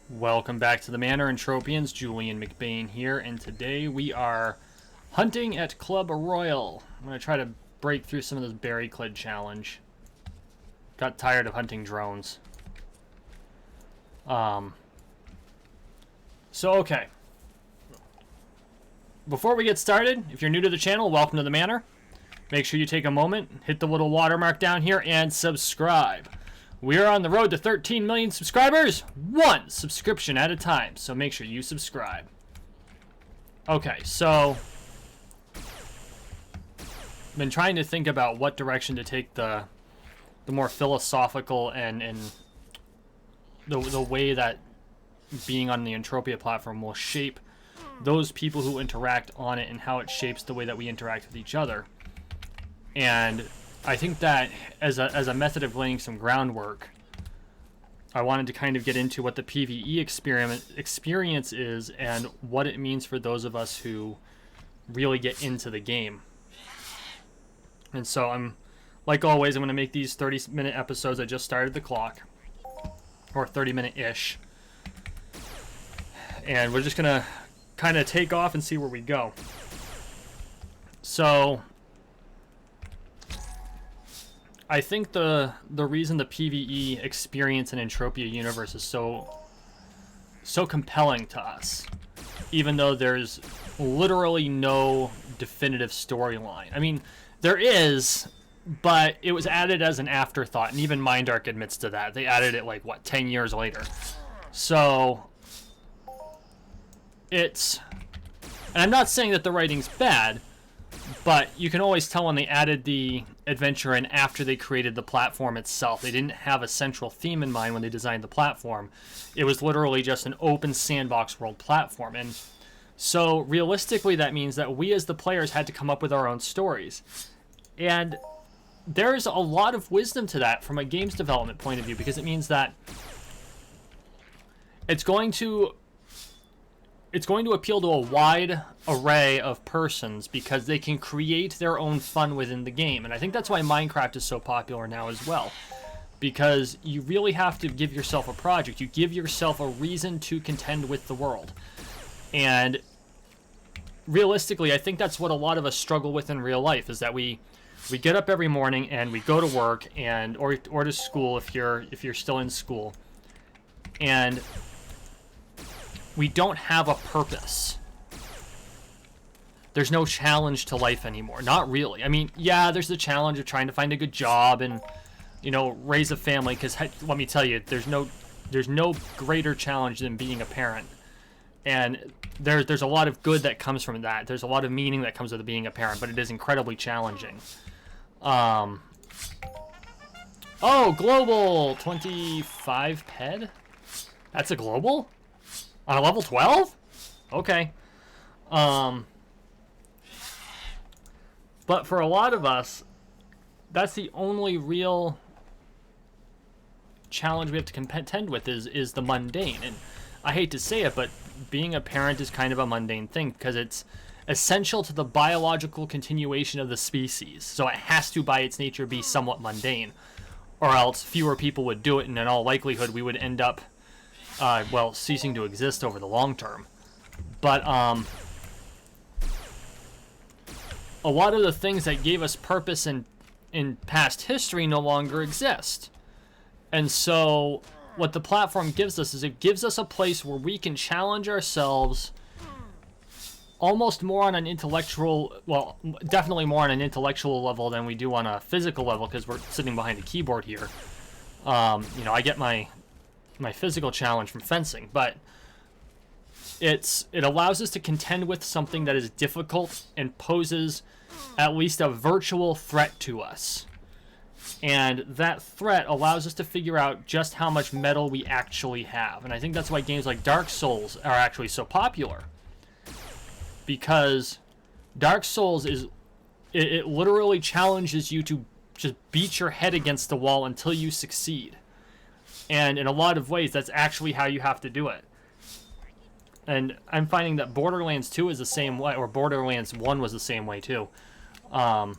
Welcome back to the Manor, Entropians. Julian McBain here, and today we are hunting at Club Royal. I'm going to try to break through some of this berry clad challenge. Got tired of hunting drones. Okay. Before we get started, if you're new to the channel, welcome to the Manor. Make sure you take a moment, hit the little watermark down here, and subscribe. We are on the road to 13 million subscribers, one subscription at a time, so make sure you subscribe. Okay, so I've been trying to think about what direction to take the more philosophical and the way that being on the Entropia platform will shape those people who interact on it and how it shapes the way that we interact with each other. And I think that as a method of laying some groundwork, I wanted to kind of get into what the PvE experience is and what it means for those of us who really get into the game. And so like always, I'm going to make these 30-minute episodes. I just started the clock, or 30-minute-ish. And we're just going to kind of take off and see where we go. So I think the reason the PvE experience in Entropia Universe is so compelling to us, even though there's literally no definitive storyline. I mean, there is, but it was added as an afterthought, and even Mindark admits to that. They added it, like, what, 10 years later. So and I'm not saying that the writing's bad, but you can always tell when they added the adventure in after they created the platform itself. They didn't have a central theme in mind when they designed the platform. It was literally just an open sandbox world platform. And so realistically, that means that we as the players had to come up with our own stories. And there's a lot of wisdom to that from a games development point of view, because it means that it's going to appeal to a wide array of persons because they can create their own fun within the game. And I think that's why Minecraft is so popular now as well, because you really have to give yourself a project. You give yourself a reason to contend with the world. And realistically, I think that's what a lot of us struggle with in real life, is that we get up every morning and we go to work or to school if you're still in school, and we don't have a purpose. There's no challenge to life anymore. Not really. I mean, yeah, there's the challenge of trying to find a good job and, raise a family, because let me tell you, there's no greater challenge than being a parent. And there's a lot of good that comes from that. There's a lot of meaning that comes with being a parent, but it is incredibly challenging. Oh, global 25 ped? That's a global? On a level 12? Okay. But for a lot of us, that's the only real challenge we have to contend with is the mundane. And I hate to say it, but being a parent is kind of a mundane thing because it's essential to the biological continuation of the species. So it has to, by its nature, be somewhat mundane, or else fewer people would do it, and in all likelihood, we would end up ceasing to exist over the long term. But a lot of the things that gave us purpose in past history no longer exist. And so what the platform gives us is it gives us a place where we can challenge ourselves almost more on an intellectual, definitely more on an intellectual level than we do on a physical level, because we're sitting behind a keyboard here. I get my physical challenge from fencing, but it allows us to contend with something that is difficult and poses at least a virtual threat to us. And that threat allows us to figure out just how much metal we actually have. And I think that's why games like Dark Souls are actually so popular, because Dark Souls it literally challenges you to just beat your head against the wall until you succeed. And in a lot of ways, that's actually how you have to do it. And I'm finding that Borderlands 2 is the same way, or Borderlands 1 was the same way too. I've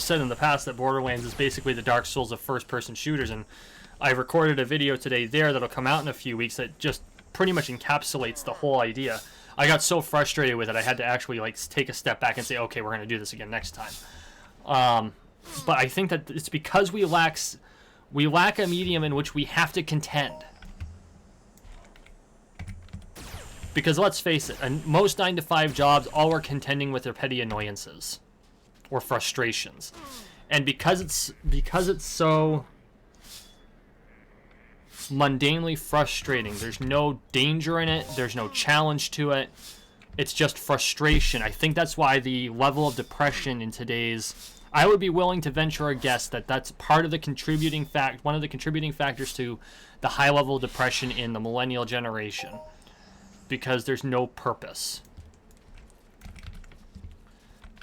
said in the past that Borderlands is basically the Dark Souls of first-person shooters, and I recorded a video today there that'll come out in a few weeks that just pretty much encapsulates the whole idea. I got so frustrated with it, I had to actually like take a step back and say, okay, we're going to do this again next time. But I think that it's because we lack a medium in which we have to contend. Because let's face it, most 9-to-5 jobs, all we're contending with are petty annoyances or frustrations. And because it's so mundanely frustrating, there's no danger in it, there's no challenge to it, it's just frustration. I think that's why the level of depression in today's, I would be willing to venture a guess that that's part of the contributing one of the contributing factors to the high level of depression in the millennial generation, because there's no purpose.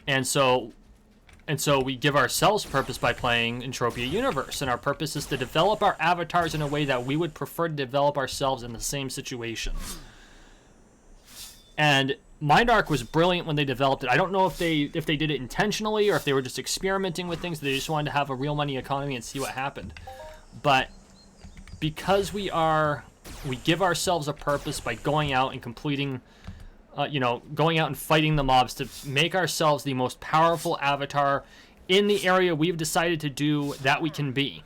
And so we give ourselves purpose by playing Entropia Universe, and our purpose is to develop our avatars in a way that we would prefer to develop ourselves in the same situation. And MindArc was brilliant when they developed it. I don't know if they did it intentionally or if they were just experimenting with things. They just wanted to have a real money economy and see what happened. But because we give ourselves a purpose by going out and completing, going out and fighting the mobs to make ourselves the most powerful avatar in the area we've decided to do that we can be.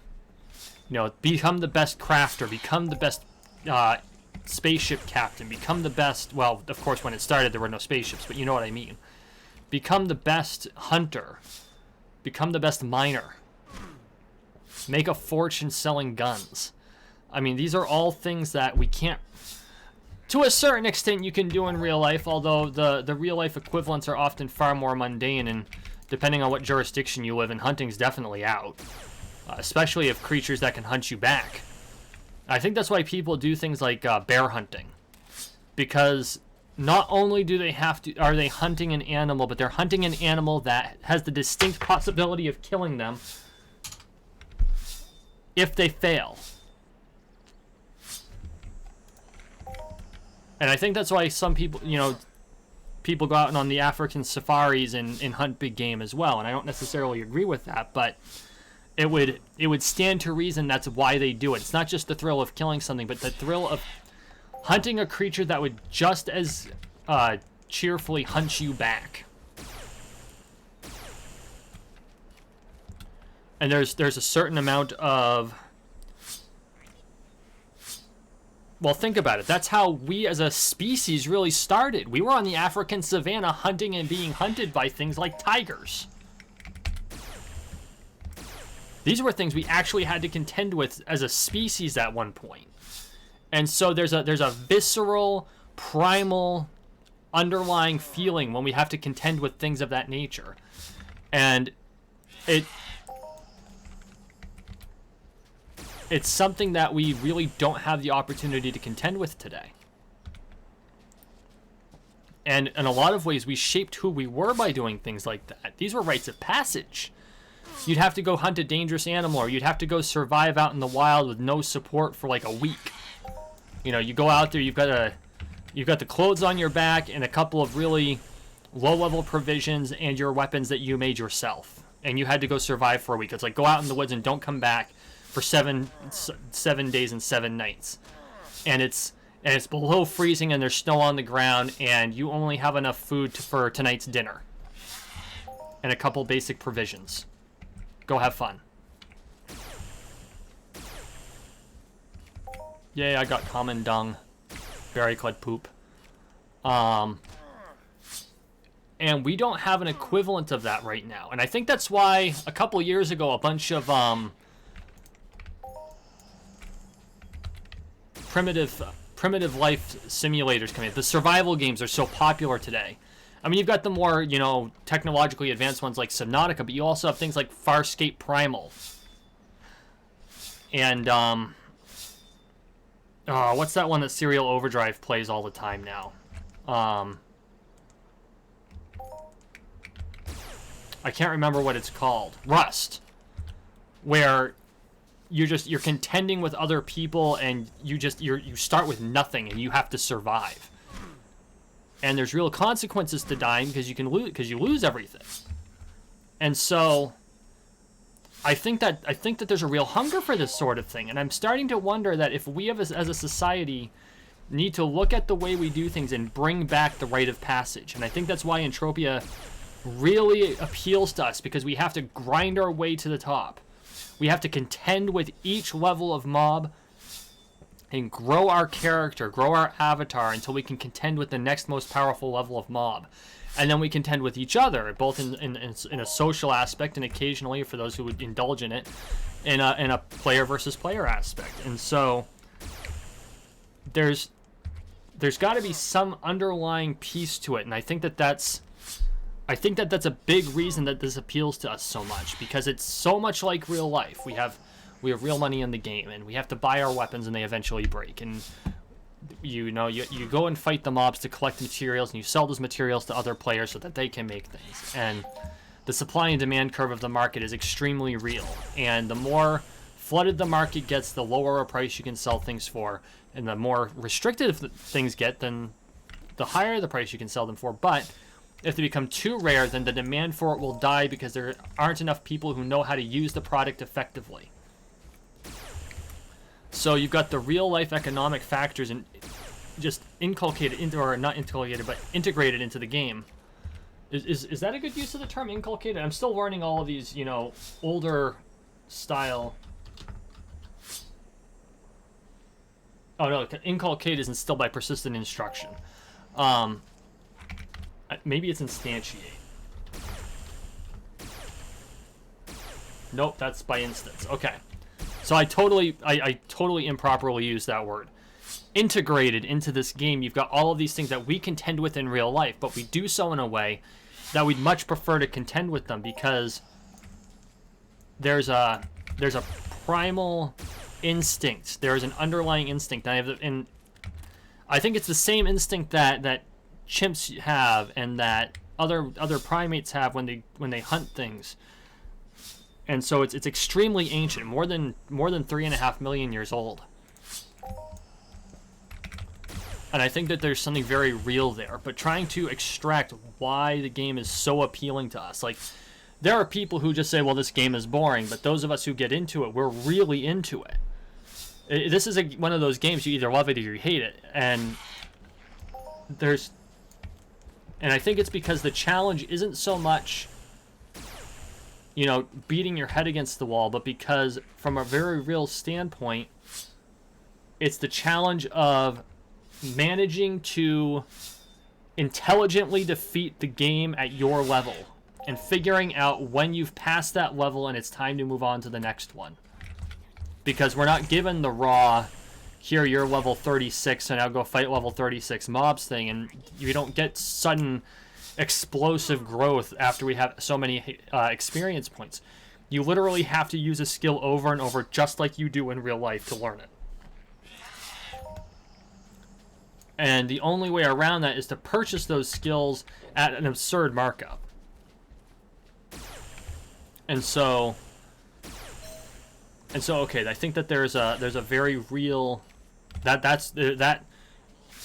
Become the best crafter, become the best spaceship captain, become the best, well, of course, when it started, there were no spaceships, but you know what I mean. Become the best hunter, become the best miner, make a fortune selling guns. I mean, these are all things that we can't, to a certain extent, you can do in real life, although the real life equivalents are often far more mundane, and depending on what jurisdiction you live in, hunting's definitely out, especially if creatures that can hunt you back. I think that's why people do things like bear hunting, because not only are they hunting an animal, but they're hunting an animal that has the distinct possibility of killing them if they fail. And I think that's why some people, people go out on the African safaris and hunt big game as well. And I don't necessarily agree with that, but it would stand to reason that's why they do it. It's not just the thrill of killing something, but the thrill of hunting a creature that would just as cheerfully hunt you back. And there's a certain amount of, well, think about it. That's how we as a species really started. We were on the African savanna hunting and being hunted by things like tigers. These were things we actually had to contend with as a species at one point. And so there's a visceral, primal, underlying feeling when we have to contend with things of that nature. And it's something that we really don't have the opportunity to contend with today. And in a lot of ways, we shaped who we were by doing things like that. These were rites of passage. You'd have to go hunt a dangerous animal, or you'd have to go survive out in the wild with no support for like a week. You go out there, you've got the clothes on your back and a couple of really low-level provisions and your weapons that you made yourself. And you had to go survive for a week. It's like, go out in the woods and don't come back for seven days and 7 nights. And it's below freezing and there's snow on the ground and you only have enough food for tonight's dinner. And a couple basic provisions. Go have fun. Yay, I got common dung. Berry-clad poop. And we don't have an equivalent of that right now. And I think that's why a couple years ago a bunch of primitive life simulators come in. The survival games are so popular today. I mean, you've got the more, technologically advanced ones like Subnautica, but you also have things like Farscape Primal. And, what's that one that Serial Overdrive plays all the time now? I can't remember what it's called. Rust. Where you're contending with other people and you start with nothing and you have to survive. And there's real consequences to dying because you lose everything. And so I think that there's a real hunger for this sort of thing, and I'm starting to wonder that if we as a society need to look at the way we do things and bring back the rite of passage. And I think that's why Entropia really appeals to us, because we have to grind our way to the top. We have to contend with each level of mob and grow our character, grow our avatar until we can contend with the next most powerful level of mob. And then we contend with each other, both in a social aspect and occasionally, for those who would indulge in it, in a player versus player aspect. And so there's got to be some underlying piece to it, and I think that's a big reason that this appeals to us so much, because it's so much like real life. We have real money in the game, and we have to buy our weapons, and they eventually break. And you go and fight the mobs to collect materials, and you sell those materials to other players so that they can make things. And the supply and demand curve of the market is extremely real, and the more flooded the market gets, the lower a price you can sell things for, and the more restricted things get, then the higher the price you can sell them for. But if they become too rare, then the demand for it will die, because there aren't enough people who know how to use the product effectively. So you've got the real-life economic factors and just inculcated into, or not inculcated, but integrated into the game. Is that a good use of the term, inculcated? I'm still learning all of these, older style. Oh no, inculcate is instilled by persistent instruction. Maybe it's instantiate. Nope, that's by instance. Okay. So I totally improperly used that word. Integrated into this game, you've got all of these things that we contend with in real life, but we do so in a way that we'd much prefer to contend with them, because there's a primal instinct. There's an underlying instinct, and I think it's the same instinct that chimps have, and that other primates have when they hunt things. And so it's extremely ancient, more than 3.5 million years old. And I think that there's something very real there. But trying to extract why the game is so appealing to us, like, there are people who just say, well, this game is boring, but those of us who get into it, we're really into it. This is one of those games you either love it or you hate it. And I think it's because the challenge isn't so much, beating your head against the wall, but because from a very real standpoint, it's the challenge of managing to intelligently defeat the game at your level and figuring out when you've passed that level and it's time to move on to the next one. Because we're not given the raw, here you're level 36, so now go fight level 36 mobs thing, and you don't get sudden explosive growth after we have so many experience points. You literally have to use a skill over and over, just like you do in real life, to learn it. And the only way around that is to purchase those skills at an absurd markup. And so okay, I think that there's a very real that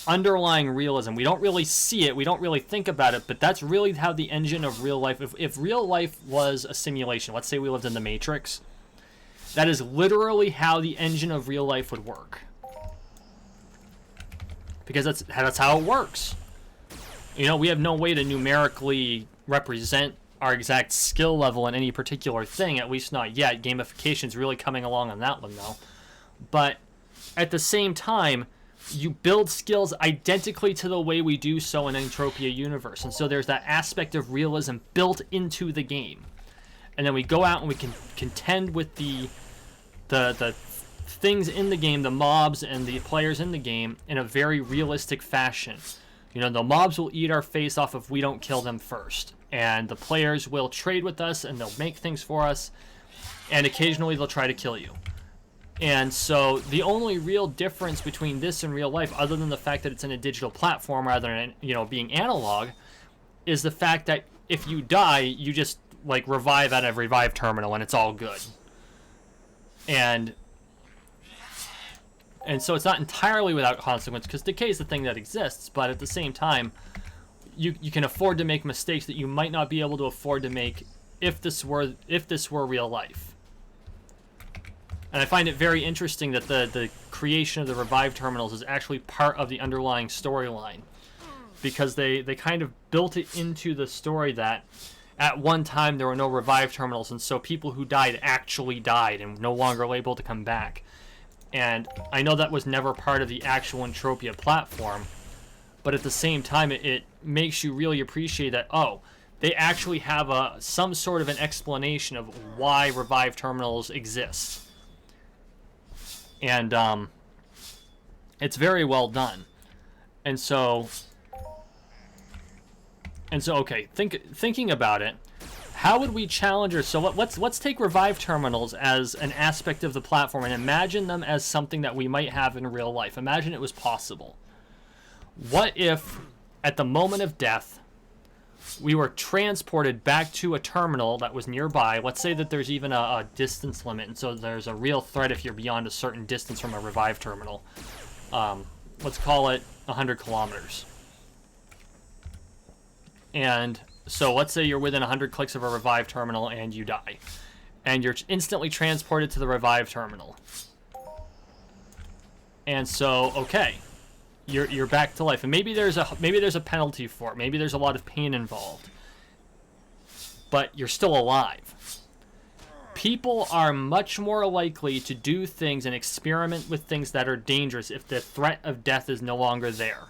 underlying realism. We don't really see it, we don't really think about it, but that's really how the engine of real life, if real life was a simulation, let's say we lived in the Matrix, that is literally how the engine of real life would work. Because that's how it works. We have no way to numerically represent our exact skill level in any particular thing, at least not yet. Gamification's really coming along on that one, though. But at the same time, you build skills identically to the way we do so in Entropia Universe. And so there's that aspect of realism built into the game. And then we go out and we can contend with the things in the game, the mobs and the players in the game, in a very realistic fashion. The mobs will eat our face off if we don't kill them first. And the players will trade with us, and they'll make things for us. And occasionally they'll try to kill you. And so the only real difference between this and real life, other than the fact that it's in a digital platform rather than being analog, is the fact that if you die, you just revive at a revive terminal and it's all good. And so it's not entirely without consequence, because decay is the thing that exists, but at the same time, you can afford to make mistakes that you might not be able to afford to make if this were real life. And I find it very interesting that the creation of the revive terminals is actually part of the underlying storyline, because they kind of built it into the story that at one time there were no revive terminals, and so people who died actually died and no longer able to come back. And I know that was never part of the actual Entropia platform, but at the same time it makes you really appreciate that, oh, they actually have some sort of an explanation of why revive terminals exist. And it's very well done. And so okay, thinking about it, how would we challenge her? So let's take revive terminals as an aspect of the platform and imagine them as something that we might have in real life. Imagine it was possible. What if, at the moment of death, we were transported back to a terminal that was nearby? Let's say that there's even a distance limit, and so there's a real threat if you're beyond a certain distance from a revive terminal. Let's call it 100 kilometers. And so let's say you're within 100 clicks of a revive terminal and you die. And you're instantly transported to the revive terminal. And so, okay, you're back to life. And maybe there's a penalty for it. Maybe there's a lot of pain involved. But you're still alive. People are much more likely to do things and experiment with things that are dangerous if the threat of death is no longer there.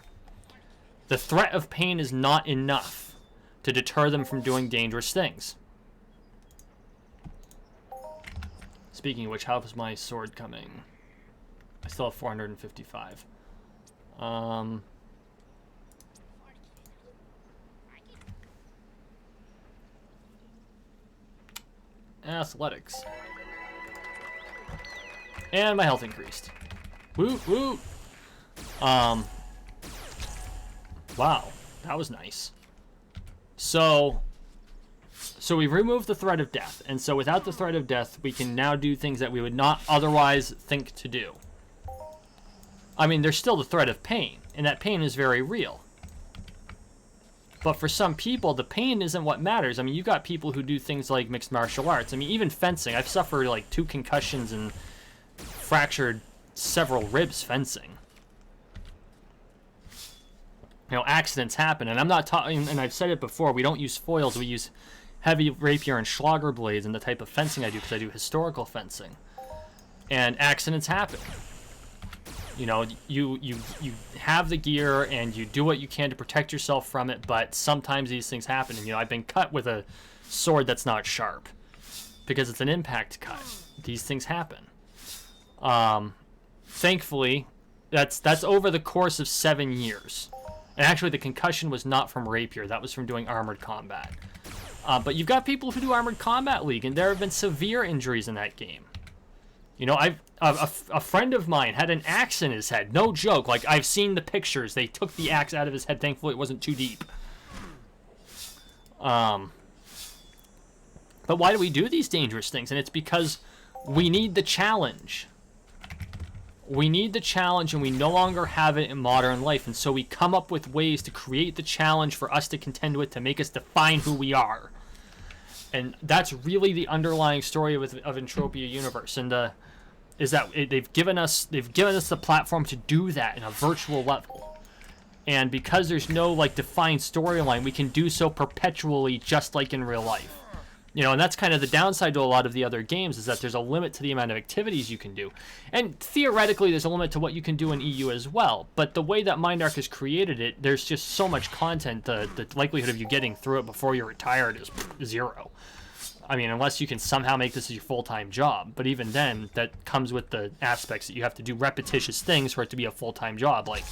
The threat of pain is not enough to deter them from doing dangerous things. Speaking of which, how is my sword coming? I still have 455. Athletics. And my health increased. Woo, woo! Wow, that was nice. So we've removed the threat of death, and so without the threat of death, we can now do things that we would not otherwise think to do. I mean, there's still the threat of pain, and that pain is very real. But for some people, the pain isn't what matters. I mean, you've got people who do things like mixed martial arts. I mean, even fencing. I've suffered like 2 concussions and fractured several ribs fencing. You know, accidents happen, and I'm not talking, and I've said it before, we don't use foils, we use heavy rapier and schlager blades in the type of fencing I do, because I do historical fencing. And accidents happen. You know, you have the gear, and you do what you can to protect yourself from it, but sometimes these things happen. And, you know, I've been cut with a sword that's not sharp, because it's an impact cut. These things happen. Thankfully, that's over the course of 7 years. And actually, the concussion was not from rapier. That was from doing armored combat. But you've got people who do armored combat league, and there have been severe injuries in that game. You know, a friend of mine had an axe in his head. No joke. Like, I've seen the pictures. They took the axe out of his head. Thankfully, it wasn't too deep. But why do we do these dangerous things? And it's because we need the challenge. We need the challenge, and we no longer have it in modern life, and so we come up with ways to create the challenge for us to contend with, to make us define who we are. And that's really the underlying story of Entropia Universe, and is that they've given us the platform to do that in a virtual level. And because there's no like defined storyline, we can do so perpetually, just like in real life. You know, and that's kind of the downside to a lot of the other games, is that there's a limit to the amount of activities you can do. And theoretically, there's a limit to what you can do in EU as well. But the way that MindArc has created it, there's just so much content, the likelihood of you getting through it before you're retired is 0. I mean, unless you can somehow make this your full-time job. But even then, that comes with the aspects that you have to do repetitious things for it to be a full-time job. Like,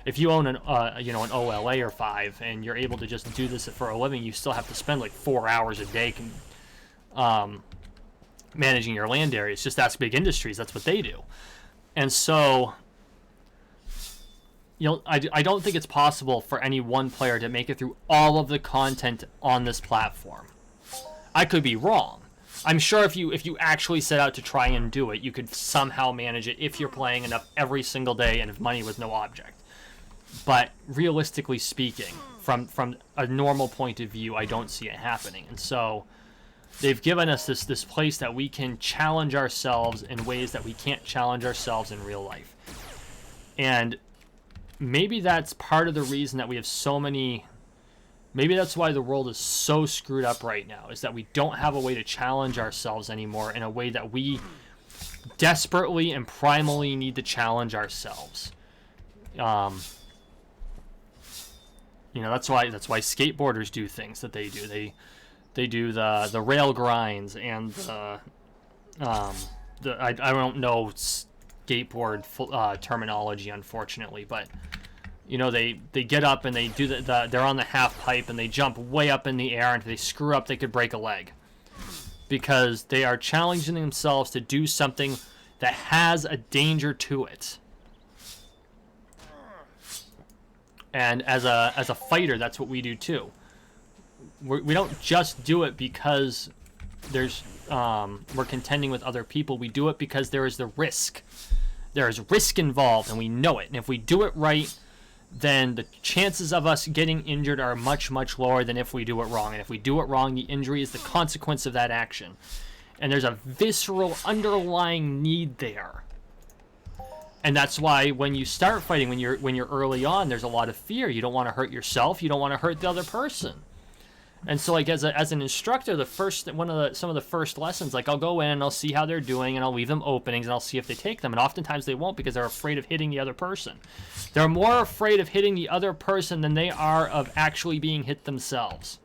if you own an OLA or 5, and you're able to just do this for a living, you still have to spend like 4 hours a day managing your land areas. Just ask big industries, that's what they do. And so, you know, I don't think it's possible for any one player to make it through all of the content on this platform. I could be wrong. I'm sure if you actually set out to try and do it, you could somehow manage it if you're playing enough every single day and if money was no object. But realistically speaking, from a normal point of view, I don't see it happening. And so they've given us this place that we can challenge ourselves in ways that we can't challenge ourselves in real life. And maybe that's part of the reason that we have so many. Maybe that's why the world is so screwed up right now, is that we don't have a way to challenge ourselves anymore in a way that we desperately and primally need to challenge ourselves. That's why skateboarders do things that they do. They do the rail grinds and I don't know skateboard terminology, unfortunately, but they get up and they do they're on the half pipe and they jump way up in the air, and if they screw up they could break a leg, because they are challenging themselves to do something that has a danger to it. And as a fighter, that's what we do too. We don't just do it because we're contending with other people. We do it because there is the risk. There is risk involved, and we know it. And if we do it right, then the chances of us getting injured are much, much lower than if we do it wrong. And if we do it wrong, the injury is the consequence of that action. And there's a visceral underlying need there. And that's why when you start fighting, when you're early on, there's a lot of fear. You don't want to hurt yourself. You don't want to hurt the other person. And so, like, as an instructor, some of the first lessons, like, I'll go in and I'll see how they're doing, and I'll leave them openings and I'll see if they take them. And oftentimes they won't, because they're afraid of hitting the other person. They're more afraid of hitting the other person than they are of actually being hit themselves.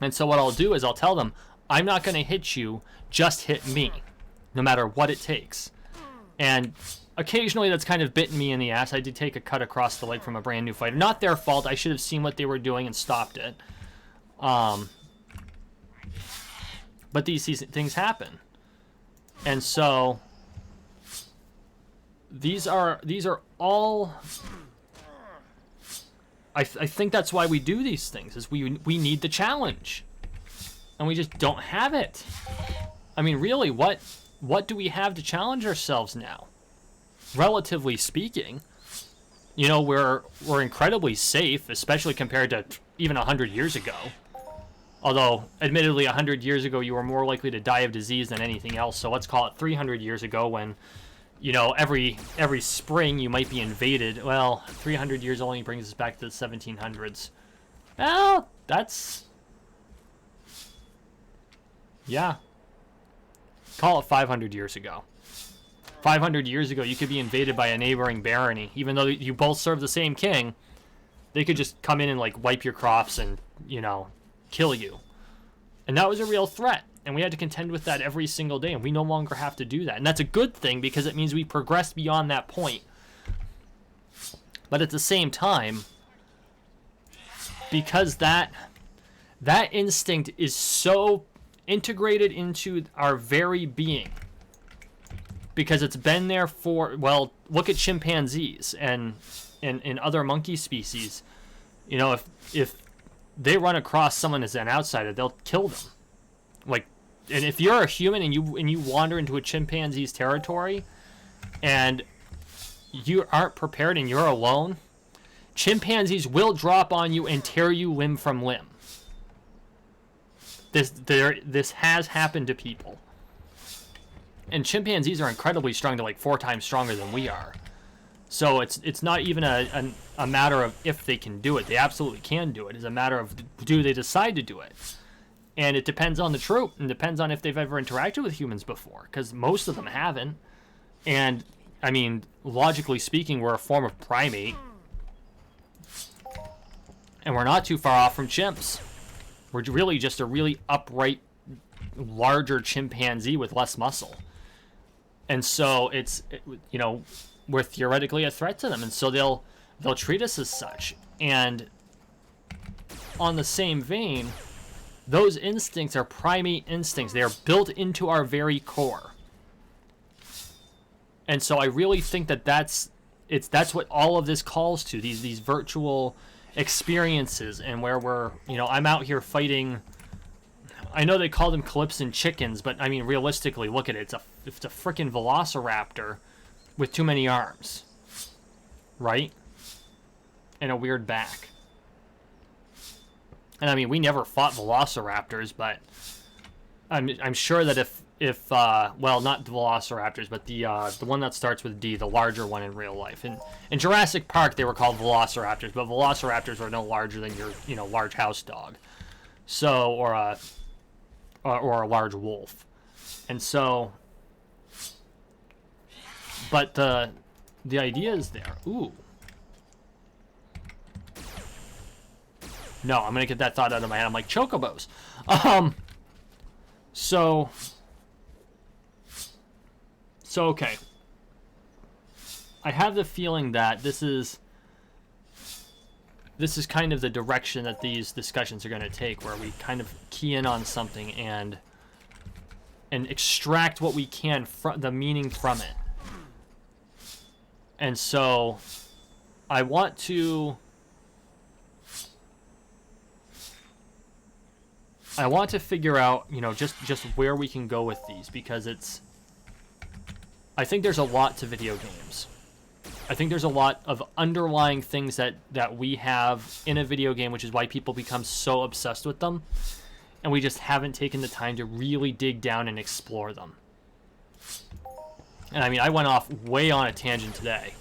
And so what I'll do is I'll tell them, I'm not going to hit you, just hit me, no matter what it takes. And occasionally that's kind of bitten me in the ass. I did take a cut across the leg from a brand new fighter. Not their fault. I should have seen what they were doing and stopped it. But these things happen. And so these are all, I think that's why we do these things, is we need the challenge. And we just don't have it. I mean, really, what do we have to challenge ourselves now? Relatively speaking, we're incredibly safe, especially compared to even 100 years ago. Although, admittedly, 100 years ago, you were more likely to die of disease than anything else. So let's call it 300 years ago, when, every spring you might be invaded. Well, 300 years only brings us back to the 1700s. Well, that's... yeah. Call it 500 years ago. 500 years ago, you could be invaded by a neighboring barony. Even though you both serve the same king, they could just come in and, like, wipe your crops and, kill you. And that was a real threat. And we had to contend with that every single day, and we no longer have to do that. And that's a good thing, because it means we progressed beyond that point. But at the same time, because that instinct is so integrated into our very being, because it's been there for, well, look at chimpanzees and other monkey species. If they run across someone as an outsider, they'll kill them. Like, and if you're a human and you wander into a chimpanzee's territory and you aren't prepared and you're alone, chimpanzees will drop on you and tear you limb from limb. This has happened to people. And chimpanzees are incredibly strong. They're like 4 times stronger than we are. So it's not even a matter of if they can do it. They absolutely can do it. It's a matter of, do they decide to do it? And it depends on the troop, and depends on if they've ever interacted with humans before, because most of them haven't. And, I mean, logically speaking, we're a form of primate. And we're not too far off from chimps. We're really just a really upright, larger chimpanzee with less muscle. And so we're theoretically a threat to them, and so they'll treat us as such. And on the same vein, those instincts are primate instincts. They are built into our very core. And so I really think that's what all of this calls to, these virtual experiences, and where we're, I'm out here fighting. I know they call them Calypsan chickens, but I mean, realistically, look at it. It's a freaking velociraptor with too many arms, right? And a weird back. And I mean, we never fought velociraptors, but I'm sure that if well, not the velociraptors, but the one that starts with D, the larger one in real life. In Jurassic Park, they were called velociraptors, but velociraptors are no larger than your, you know, large house dog. So, or a large wolf. And so, but the idea is there. Ooh. No, I'm gonna get that thought out of my head. I'm like, chocobos. So okay. I have the feeling that this is kind of the direction that these discussions are going to take, where we kind of key in on something and extract what we can from the meaning from it. And so I want to figure out, you know, just where we can go with these, because I think there's a lot to video games. I think there's a lot of underlying things that we have in a video game, which is why people become so obsessed with them, and we just haven't taken the time to really dig down and explore them. And I mean, I went off way on a tangent today,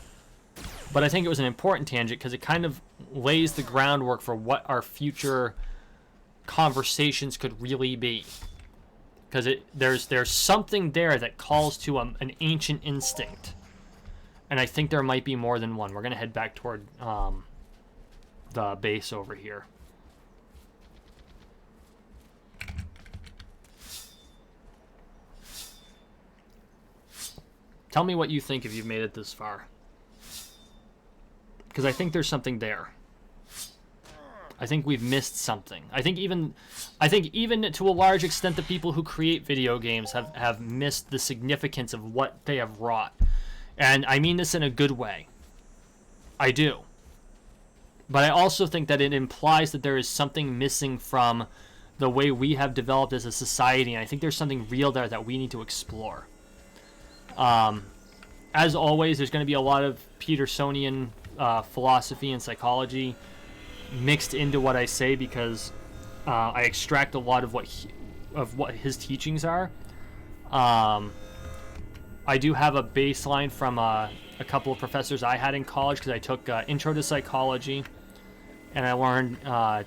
but I think it was an important tangent because it kind of lays the groundwork for what our future conversations could really be. Because there's something there that calls to an ancient instinct. And I think there might be more than one. We're going to head back toward the base over here. Tell me what you think if you've made it this far. Because I think there's something there. I think we've missed something. I think even to a large extent the people who create video games have missed the significance of what they have wrought. And I mean this in a good way. I do. But I also think that it implies that there is something missing from the way we have developed as a society. And I think there's something real there that we need to explore. As always, there's going to be a lot of Petersonian philosophy and psychology mixed into what I say, because I extract a lot of what his teachings are. I do have a baseline from a couple of professors I had in college, because I took Intro to Psychology, and I learned I'm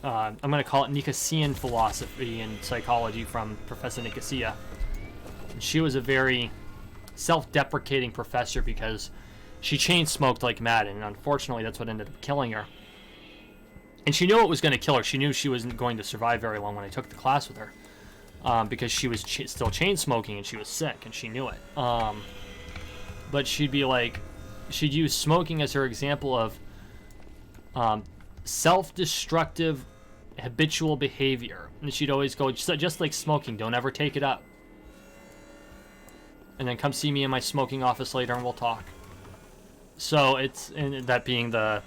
going to call it Nicosean philosophy and psychology from Professor Nicosia. And she was a very self-deprecating professor because she chain smoked like mad, and unfortunately that's what ended up killing her. And she knew it was going to kill her. She knew she wasn't going to survive very long when I took the class with her, because she was still chain smoking and she was sick, and she knew it. But she'd be like, she'd use smoking as her example of self-destructive habitual behavior, and she'd always go, just like smoking, don't ever take it up, and then come see me in my smoking office later and we'll talk. So it's, and that being the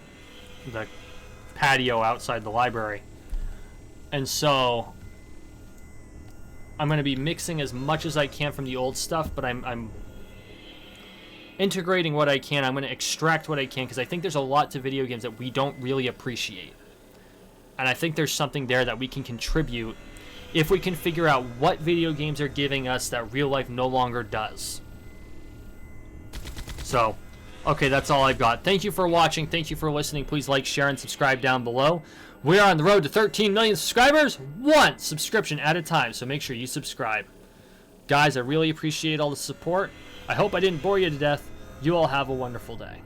patio outside the library. And so I'm going to be mixing as much as I can from the old stuff, but I'm integrating what I can. I'm going to extract what I can, because I think there's a lot to video games that we don't really appreciate. And I think there's something there that we can contribute if we can figure out what video games are giving us that real life no longer does. So, okay, that's all I've got. Thank you for watching. Thank you for listening. Please like, share, and subscribe down below. We are on the road to 13 million subscribers, one subscription at a time, so make sure you subscribe. Guys, I really appreciate all the support. I hope I didn't bore you to death. You all have a wonderful day.